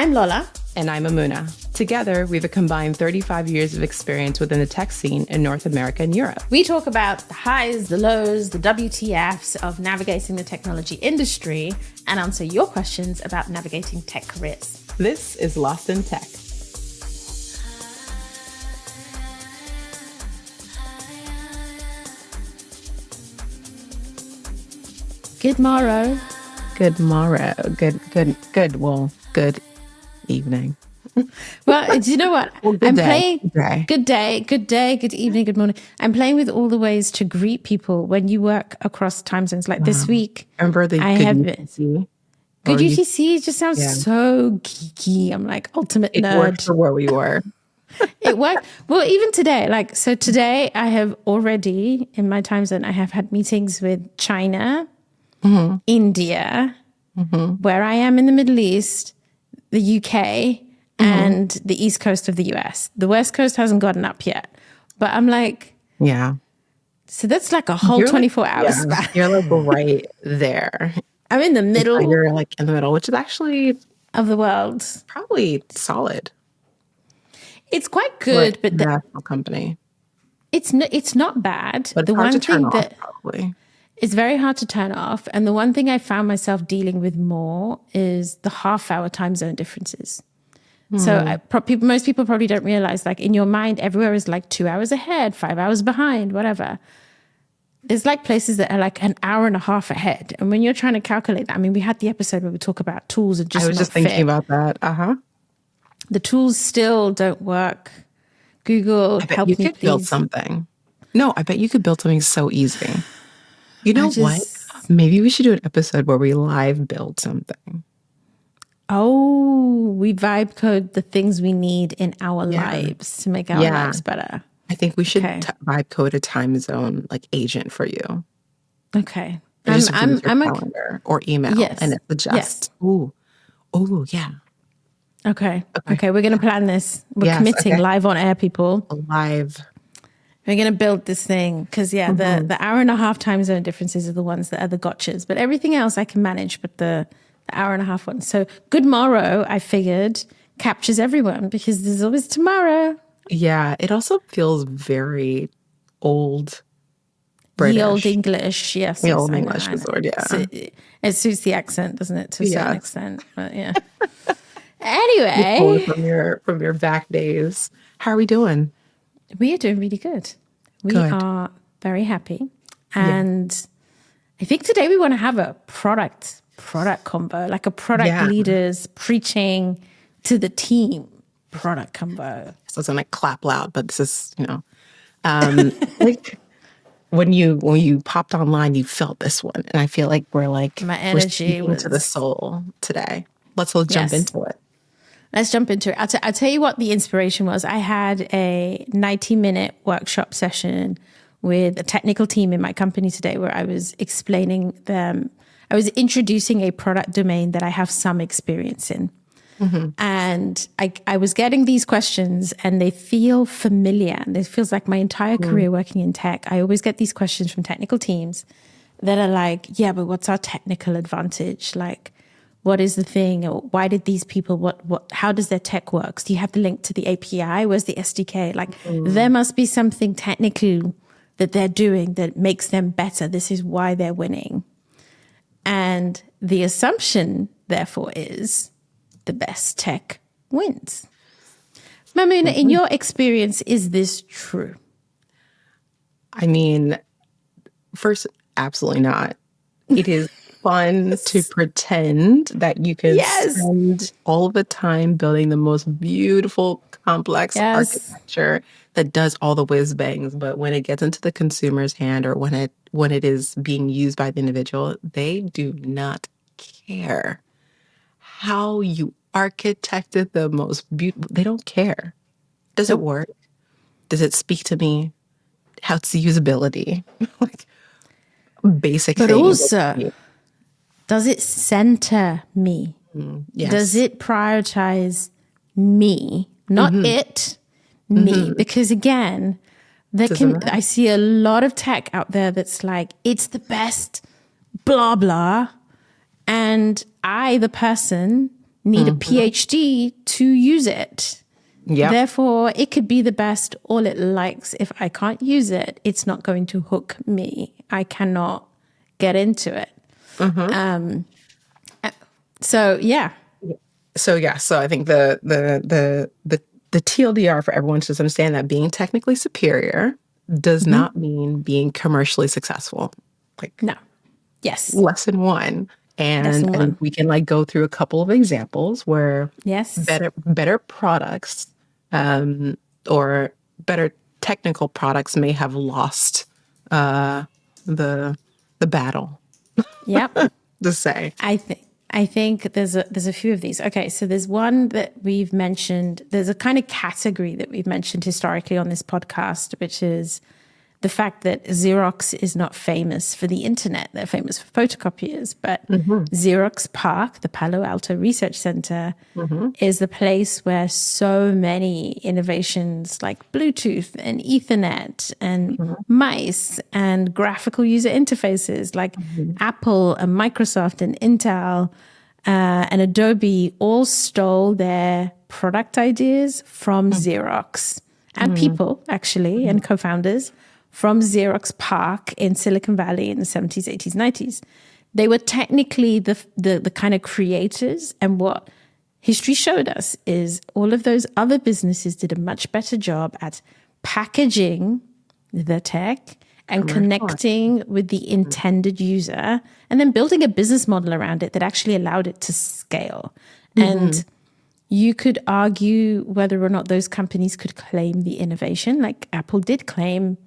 I'm Lola. And I'm Mamuna. Together, we've a combined 35 years of experience within the tech scene in North America and Europe. We talk about the highs, the lows, the WTFs of navigating the technology industry and answer your questions about navigating tech careers. This is Lost in Tech. Good morrow. Good morrow. Good evening. Well, do you know what? Well, I'm day. playing. Good day. Good day, good evening, good morning. I'm playing with all the ways to greet people when you work across time zones. Like this week, Remember the I good have UTC? good UTC. Just sounds so geeky. I'm like ultimate It nerd. worked for where we were. It worked. Well, even today, so today I have already in my time zone, I have had meetings with China, India, where I am in the Middle East, the UK, and the East Coast of the US. The West Coast hasn't gotten up yet, but I'm like, Yeah. so that's like a whole 24 hours span. You're like right there. I'm in the middle You're like in the middle, which is actually of the world. probably solid. It's quite good, but national company. it's not bad. But the hard one to turn thing off, that probably. it's very hard to turn off. And the one thing I found myself dealing with more is the half-hour time zone differences. So most people probably don't realize, like in your mind, everywhere is like 2 hours ahead, 5 hours behind, whatever. There's like places that are like an hour and a half ahead. And when you're trying to calculate that, I mean, we had the episode where we talk about tools and just I was just thinking about that. The tools still don't work. Google help me. You could build something. No, I bet you could build something so easy. You know what? Maybe we should do an episode where we live build something. Oh, we vibe code the things we need in our lives to make our lives better. I think we should vibe code a time zone like agent for you. Okay. I'm calendar or email and it adjusts. Ooh, yeah. Okay. We're going to plan this. We're committing live on air, people. Live. We're going to build this thing because, the hour and a half time zone differences are the ones that are the gotchas. But everything else I can manage, but the hour and a half one. So good morrow, I figured, captures everyone because there's always tomorrow. Yeah. It also feels very old British. The old English, yes. The old English resort, yeah. So it suits the accent, doesn't it, to a certain extent? But yeah. Anyway. From your back days. How are we doing? We are doing really good. We are very happy. And I think today we want to have a product combo, like a product leaders preaching to the team product combo. So it's gonna clap loud, but this is, like when you popped online, you felt this one. And I feel like we're like my energy was to the soul today. Let's jump into it. Let's jump into it. I'll tell you what the inspiration was. I had a 90-minute workshop session with a technical team in my company today where I was explaining them. I was introducing a product domain that I have some experience in. And I was getting these questions and they feel familiar. And it feels like my entire career working in tech. I always get these questions from technical teams that are like, yeah, but what's our technical advantage? Like, what is the thing? Or why did these people, how does their tech work? Do you have the link to the API? Where's the SDK? Like, there must be something technical that they're doing that makes them better. This is why they're winning. And the assumption, therefore, is the best tech wins. Mamuna, in your experience, is this true? I mean, first, absolutely not. It is fun to pretend that you can spend all of the time building the most beautiful, complex architecture that does all the whiz bangs. But when it gets into the consumer's hand or when it is being used by the individual, they do not care how you architected the most beautiful. They don't care. Does it work? Does it speak to me? How's the usability? Like basic things. But also, does it center me? Yes. Does it prioritize me? Not it, me. Because again, I see a lot of tech out there that's like, it's the best, blah, blah. And I, the person, need a PhD to use it. Yeah. Therefore, it could be the best all it likes. If I can't use it, it's not going to hook me. I cannot get into it. So yeah. So I think the TLDR for everyone to just understand that being technically superior does not mean being commercially successful. Like, No. Yes. lesson one. And we can like go through a couple of examples where better products or better technical products may have lost the battle. Yep. To say. I think there's a few of these. Okay, so there's one that we've mentioned. There's a kind of category that we've mentioned historically on this podcast, which is the fact that Xerox is not famous for the internet. They're famous for photocopiers, but Xerox PARC, the Palo Alto Research Center, is the place where so many innovations like Bluetooth and Ethernet and mice and graphical user interfaces like Apple and Microsoft and Intel and Adobe all stole their product ideas from Xerox and people, actually, and co-founders from Xerox PARC in Silicon Valley in the 70s, 80s, 90s. They were technically the kind of creators. And what history showed us is all of those other businesses did a much better job at packaging the tech and connecting with the intended user and then building a business model around it that actually allowed it to scale. And you could argue whether or not those companies could claim the innovation. Like Apple did claim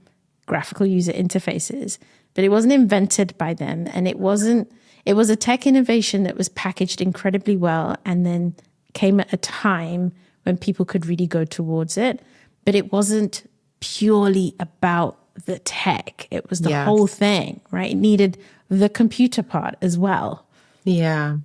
graphical user interfaces, but it wasn't invented by them. And it was a tech innovation that was packaged incredibly well and then came at a time when people could really go towards it. But it wasn't purely about the tech. It was the whole thing, right? It needed the computer part as well. Yeah.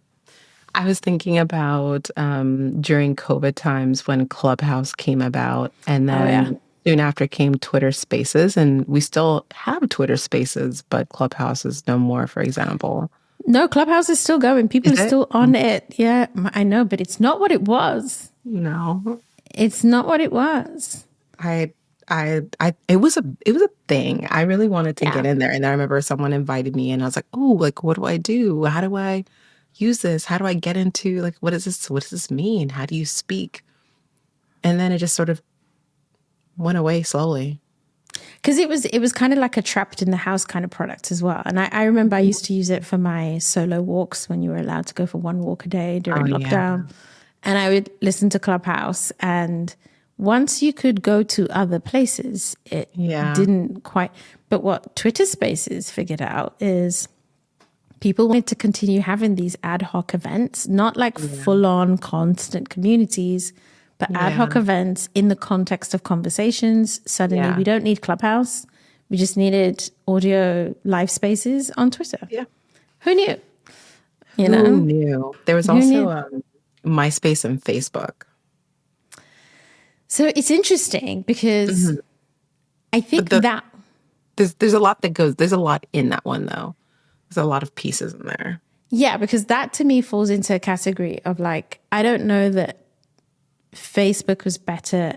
I was thinking about during COVID times when Clubhouse came about, and then soon after came Twitter Spaces, and we still have Twitter Spaces, but Clubhouse is no more, for example. No, Clubhouse is still going. People are still on it. Yeah, I know, but it's not what it was. No. It's not what it was. It was a thing. I really wanted to get in there. And I remember someone invited me and I was like, oh, like, what do I do? How do I use this? How do I get into, like, what is this? What does this mean? How do you speak? And then it just sort of went away slowly. Because it was kind of like a trapped in the house kind of product as well. And I remember I used to use it for my solo walks when you were allowed to go for one walk a day during lockdown. Yeah. And I would listen to Clubhouse. And once you could go to other places, it didn't quite. But what Twitter Spaces figured out is people wanted to continue having these ad hoc events, not like full on constant communities, but ad hoc events in the context of conversations. Suddenly, we don't need Clubhouse. We just needed audio live spaces on Twitter. Yeah. Who knew? Who knew? There was also MySpace and Facebook. So it's interesting because I think that... There's a lot that goes... There's a lot in that one, though. There's a lot of pieces in there. Yeah, because that to me falls into a category of like, I don't know that Facebook was better.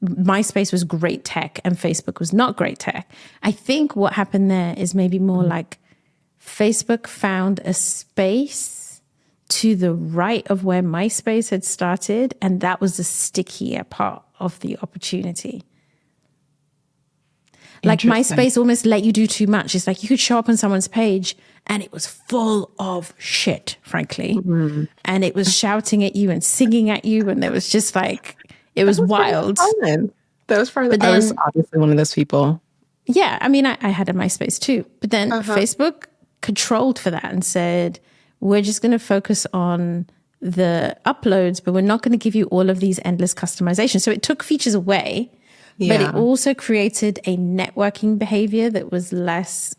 MySpace was great tech and Facebook was not great tech. I think what happened there is maybe more like Facebook found a space to the right of where MySpace had started, and that was the stickier part of the opportunity. Like MySpace almost let you do too much. It's like you could show up on someone's page and it was full of shit, frankly. And it was shouting at you and singing at you. And there was just like, it was wild. That was part of I was obviously one of those people. Yeah. I mean, I had a MySpace too. But then Facebook controlled for that and said, we're just going to focus on the uploads, but we're not going to give you all of these endless customizations. So it took features away. Yeah. But it also created a networking behavior that was less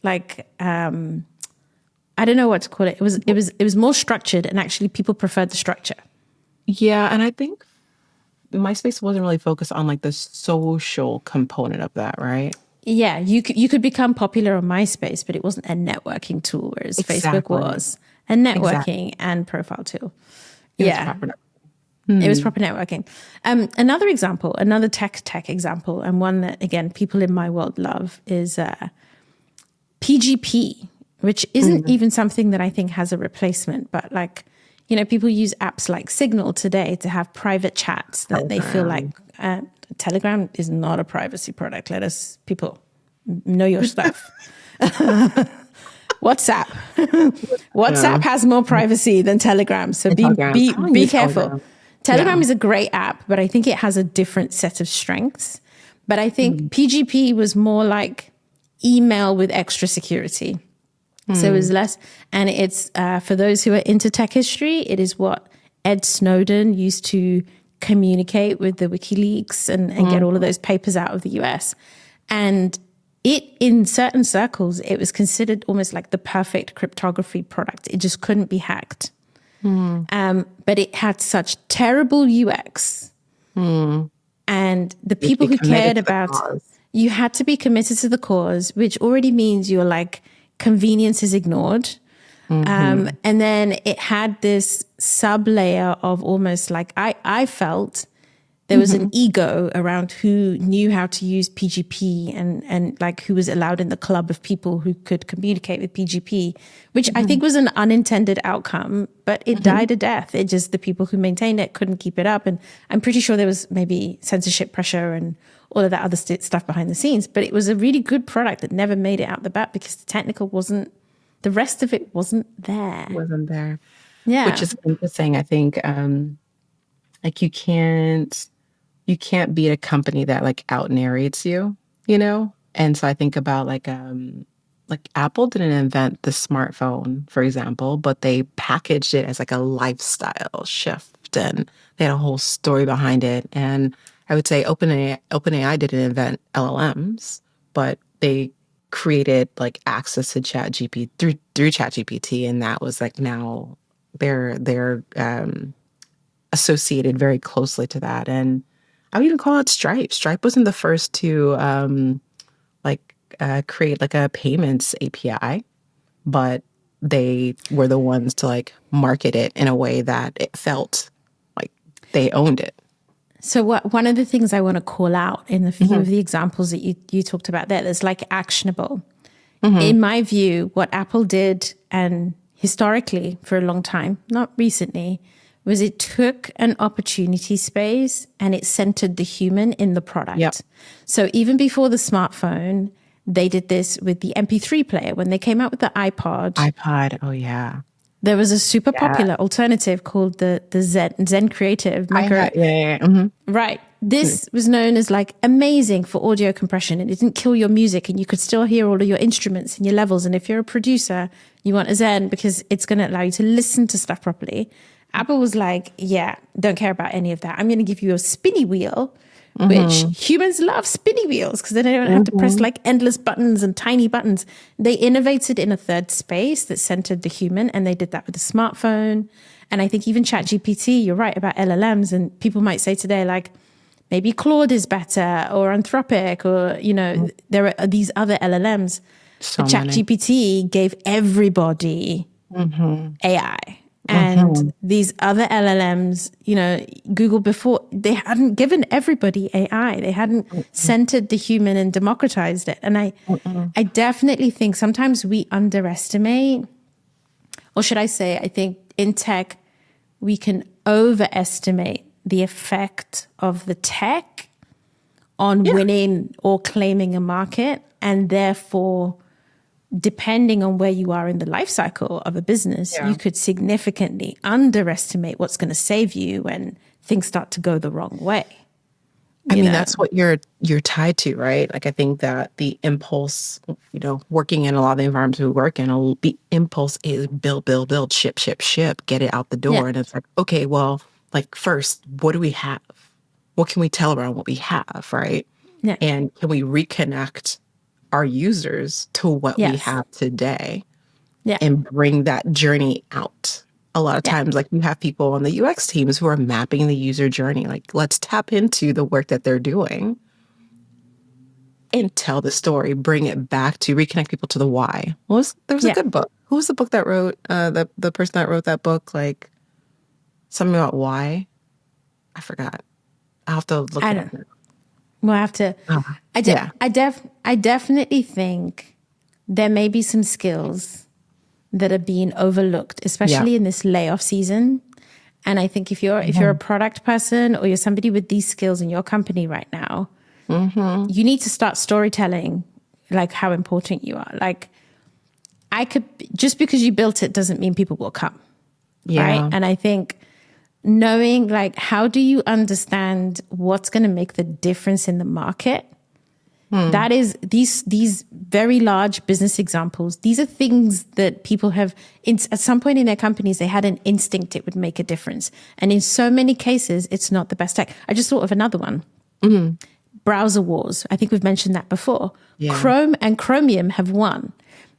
like, I don't know what to call it. It was more structured, and actually people preferred the structure. Yeah. And I think MySpace wasn't really focused on like the social component of that, right? Yeah. You could become popular on MySpace, but it wasn't a networking tool, whereas Facebook was a networking and profile tool. It was Yeah. proper networking. It was proper networking. Another example, another tech example, and one that, again, people in my world love is PGP, which isn't even something that I think has a replacement, but like, you know, people use apps like Signal today to have private chats that they feel like Telegram is not a privacy product. Let us, people, know your stuff. WhatsApp. WhatsApp has more privacy than Telegram. So And Telegram. I don't be use careful. Telegram. Telegram Yeah. is a great app, but I think it has a different set of strengths. But I think PGP was more like email with extra security. So it was less, and it's for those who are into tech history, it is what Ed Snowden used to communicate with the WikiLeaks and get all of those papers out of the US. And it, in certain circles, it was considered almost like the perfect cryptography product. It just couldn't be hacked. But it had such terrible UX. And the people who cared about, you had to be committed to the cause, which already means you're like, convenience is ignored. And then it had this sub layer of almost like, I felt there was an ego around who knew how to use PGP and like who was allowed in the club of people who could communicate with PGP, which I think was an unintended outcome, but it died a death. It just, the people who maintained it couldn't keep it up. And I'm pretty sure there was maybe censorship pressure and all of that other stuff behind the scenes, but it was a really good product that never made it out the bat because the technical wasn't, the rest of it wasn't there. Wasn't there. Yeah. Which is interesting. I think like you can't beat a company that like out narrates you, you know? And so I think about like Apple didn't invent the smartphone, for example, but they packaged it as like a lifestyle shift and they had a whole story behind it. And I would say OpenAI didn't invent LLMs, but they created like access to ChatGPT through ChatGPT, and that was like now they're associated very closely to that. And I would even call it Stripe. Stripe wasn't the first to create like a payments API, but they were the ones to like market it in a way that it felt like they owned it. So one of the things I want to call out in the few of the examples that you talked about there, that's like actionable. In my view, what Apple did, and historically for a long time, not recently, was it took an opportunity space and it centered the human in the product. Yep. So even before the smartphone, they did this with the MP3 player. When they came out with the iPod, oh yeah. there was a super popular alternative called the Zen Creative. Right. This was known as like amazing for audio compression, and it didn't kill your music and you could still hear all of your instruments and your levels. And if you're a producer, you want a Zen because it's going to allow you to listen to stuff properly. Apple was like, yeah, don't care about any of that. I'm going to give you a spinny wheel, which humans love spinny wheels because then they don't have to press like endless buttons and tiny buttons. They innovated in a third space that centered the human, and they did that with the smartphone. And I think even ChatGPT, you're right about LLMs, and people might say today, like, maybe Claude is better or Anthropic or, you know, there are these other LLMs. So ChatGPT gave everybody AI. And these other LLMs, you know, Google before, they hadn't given everybody AI. They hadn't centered the human and democratized it. And I definitely think sometimes we underestimate, or should I say, I think in tech, we can overestimate the effect of the tech on winning or claiming a market, and therefore, depending on where you are in the life cycle of a business, you could significantly underestimate what's going to save you when things start to go the wrong way. I mean, that's what you're tied to, right? Like, I think that the impulse, you know, working in a lot of the environments we work in, the impulse is build, ship, get it out the door. Yeah. And it's like, okay, well, like first, what do we have? What can we tell around what we have, right? Yeah. And can we reconnect our users to what we have today and bring that journey out? A lot of times, like, you have people on the UX teams who are mapping the user journey. Like, let's tap into the work that they're doing and tell the story, bring it back to reconnect people to the why. There was a good book. Who was the book that wrote, the person that wrote that book? Like, Something about why. I forgot. I'll have to look it up. We'll have to. I definitely think there may be some skills that are being overlooked, especially in this layoff season. And I think if you're a product person or you're somebody with these skills in your company right now, you need to start storytelling like how important you are. Like just because you built it doesn't mean people will come. Right. And I think knowing like, how do you understand what's going to make the difference in the market? That is these very large business examples. These are things that people have at some point in their companies, they had an instinct it would make a difference. And in so many cases, it's not the best tech. I just thought of another one. Browser wars. I think we've mentioned that before. Chrome and Chromium have won.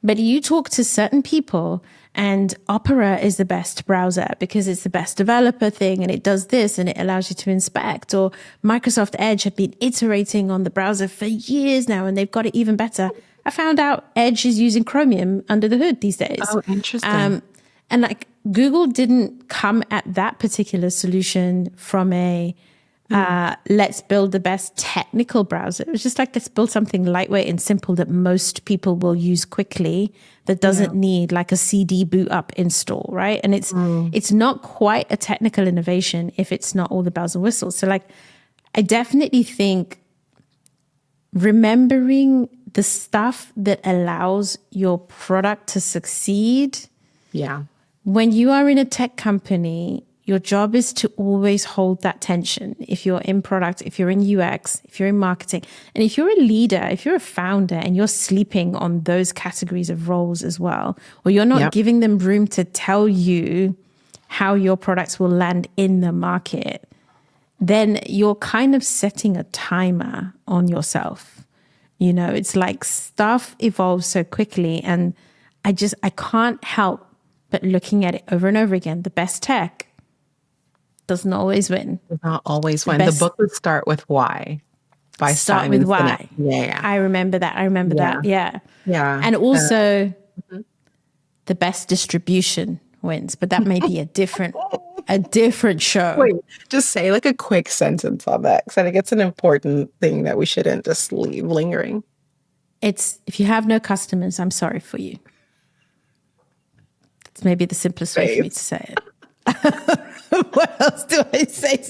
But you talk to certain people and Opera is the best browser because it's the best developer thing and it does this and it allows you to inspect. Or Microsoft Edge have been iterating on the browser for years now and they've got it even better. I found out Edge is using Chromium under the hood these days. Oh, interesting. And like Google didn't come at that particular solution from a let's build the best technical browser. It was just like, let's build something lightweight and simple that most people will use quickly, that doesn't need like a CD boot up install, right? And it's not quite a technical innovation if it's not all the bells and whistles. So like, I definitely think remembering the stuff that allows your product to succeed. When you are in a tech company, your job is to always hold that tension. If you're in product, if you're in UX, if you're in marketing, and if you're a leader, if you're a founder and you're sleeping on those categories of roles as well, or you're not giving them room to tell you how your products will land in the market, then you're kind of setting a timer on yourself. You know, it's like stuff evolves so quickly and I can't help but looking at it over and over again. The best tech doesn't always win. Does not always win. The book would Start With Why by Start Simon with Why. Yeah. I remember that. Yeah. And also the best distribution wins, but that may be a different show. Wait, just say like a quick sentence on that because I think it's an important thing that we shouldn't just leave lingering. It's, if you have no customers, I'm sorry for you. It's maybe the simplest way for me to say it. What else do I say?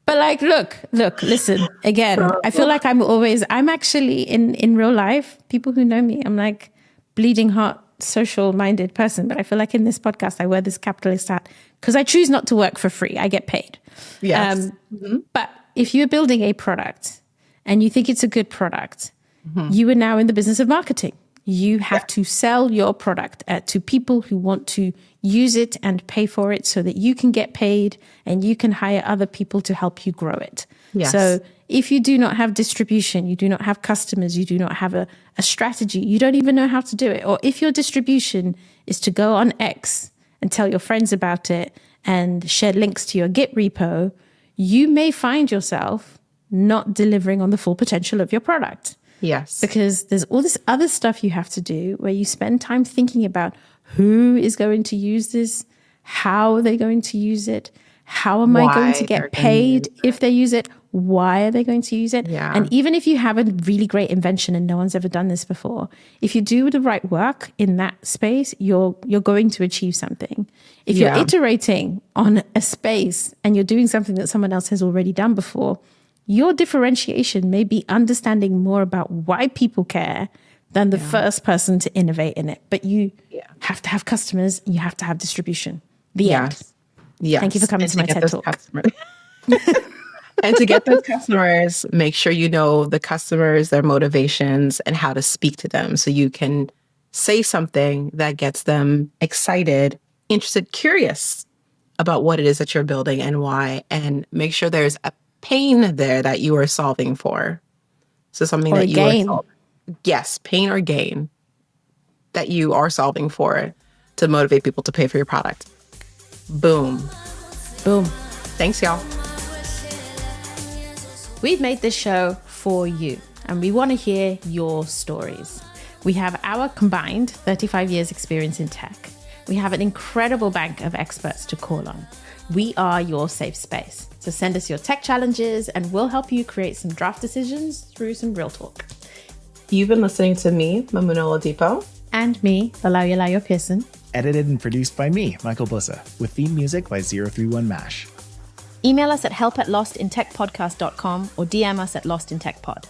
But like, look, listen, again, I feel like I'm actually in real life, people who know me, I'm like bleeding heart, social minded person. But I feel like in this podcast, I wear this capitalist hat because I choose not to work for free. I get paid. Yes. But if you're building a product and you think it's a good product, you are now in the business of marketing. You have to sell your product to people who want to use it and pay for it so that you can get paid and you can hire other people to help you grow it. Yes. So if you do not have distribution, you do not have customers, you do not have a strategy, you don't even know how to do it. Or if your distribution is to go on X and tell your friends about it and share links to your Git repo, you may find yourself not delivering on the full potential of your product. Yes. Because there's all this other stuff you have to do where you spend time thinking about who is going to use this, how are they going to use it, how am I going to get paid if they use it, why are they going to use it? Yeah. And even if you have a really great invention and no one's ever done this before, if you do the right work in that space, you're going to achieve something. If you're iterating on a space and you're doing something that someone else has already done before, your differentiation may be understanding more about why people care than the first person to innovate in it. But you have to have customers, you have to have distribution. The end. Yes. Thank you for coming to my TED Talk. And to get those customers, make sure you know the customers, their motivations, and how to speak to them so you can say something that gets them excited, interested, curious about what it is that you're building and why, and make sure there's a pain there that you are solving for. So something that you are solving. Yes, pain or gain that you are solving for to motivate people to pay for your product. Boom. Boom. Thanks, y'all. We've made this show for you, and we want to hear your stories. We have our combined 35 years experience in tech. We have an incredible bank of experts to call on. We are your safe space. So send us your tech challenges and we'll help you create some draft decisions through some real talk. You've been listening to me, Mamuna and Oladipo. And me, Oyelayo-Pearson. Edited and produced by me, Michael Bussa, with theme music by 031 Mash. Email us at help@lostintechpodcast.com or DM us at lostintechpod.